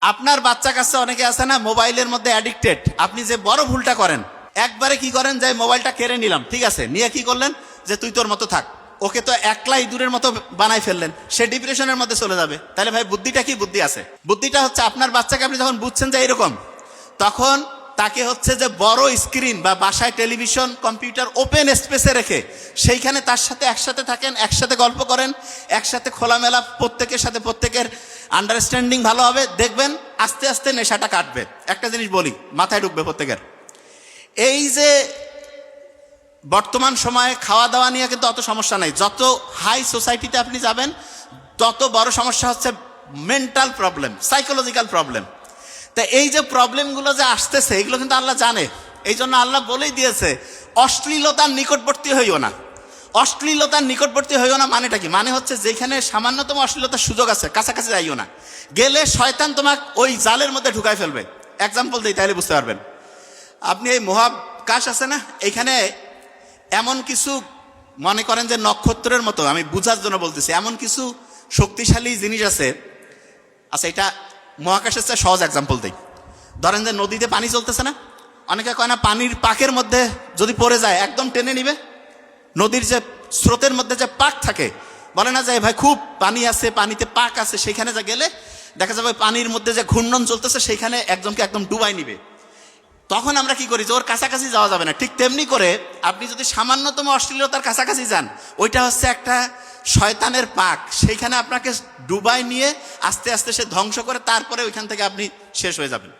আপনার বাচ্চা কাচ্চা অনেকে আছে না মোবাইলের মধ্যে অ্যাডিক্টেড, আপনি যে বড় ভুলটা করেন একবারে কি করেন, যে মোবাইলটা কেড়ে নিলাম, ঠিক আছে, নিয়ে কি করলেন যে তুই তোর মতো থাক, ওকে তো একলাই দূরের মতো বানাই ফেললেন, সে ডিপ্রেশনের মধ্যে চলে যাবে। তাহলে ভাই বুদ্ধিটা কি বুদ্ধি আছে? বুদ্ধিটা হচ্ছে আপনার বাচ্চাকে আপনি যখন বুঝছেন যে এরকম, তখন তাকে হচ্ছে যে বড় স্ক্রিন বা বাসায় টেলিভিশন কম্পিউটার ওপেন স্পেসে রেখে সেইখানে তার সাথে একসাথে থাকেন, একসাথে গল্প করেন, একসাথে খোলামেলা প্রত্যেকের সাথে প্রত্যেকের আন্ডারস্ট্যান্ডিং ভালো হবে, দেখবেন আস্তে আস্তে নেশাটা কাটবে। একটা জিনিস বলি, মাথায় ঢুকবে প্রত্যেকের, এই যে বর্তমান সময়ে খাওয়া দাওয়া নিয়ে কিন্তু অত সমস্যা নাই, যত হাই সোসাইটিতে আপনি যাবেন তত বড় সমস্যা হচ্ছে মেন্টাল প্রবলেম, সাইকোলজিক্যাল প্রবলেম। তা এই যে প্রবলেমগুলো যে আসতেছে এগুলো কিন্তু আল্লাহ জানে, এই জন্য আল্লাহ বলেই দিয়েছে অশ্লীলতার নিকটবর্তী হইও না। অশ্লীলতার নিকটবর্তী হইও না মানেটা কি? মানে হচ্ছে যেখানে সামান্যতম অশ্লীলতার সুযোগ আছে কাছাকাছি যাইও না, গেলে শয়তান তোমাকে ওই জালের মধ্যে ঢুকাই ফেলবে। এক্সাম্পল দিই তাহলে বুঝতে পারবেন। আপনি এই মহাকাশ আছে না, এখানে এমন কিছু মনে করেন যে নক্ষত্রের মতো, আমি বুঝার জন্য বলতেছি, এমন কিছু শক্তিশালী জিনিস আছে। আচ্ছা, এটা মহাকাশের চেয়ে সহজ এক্সাম্পল দিই। ধরেন যে নদীতে পানি চলতেছে না, অনেকে কয় না পানির পাকের মধ্যে যদি পড়ে যায় একদম টেনে নিবে। নদীর যে স্রোতের মধ্যে যে পাক থাকে, বলে না যে ভাই খুব পানি আছে, পানিতে পাক আছে, সেখানে যা গেলে দেখা যাবে পানির মধ্যে যে ঘূর্ণন চলতেছে সেইখানে একজনকে একদম ডুবাই নিবে। তখন আমরা কি করি যে ওর কাছাকাছি যাওয়া যাবে না। ঠিক তেমনি করে আপনি যদি সামান্যতম অশ্লীলতার কাছাকাছি যান, ওইটা হচ্ছে একটা শয়তানের পাক, সেইখানে আপনাকে ডুবাই নিয়ে আস্তে আস্তে সে ধ্বংস করে, তারপরে ওইখান থেকে আপনি শেষ হয়ে যাবেন।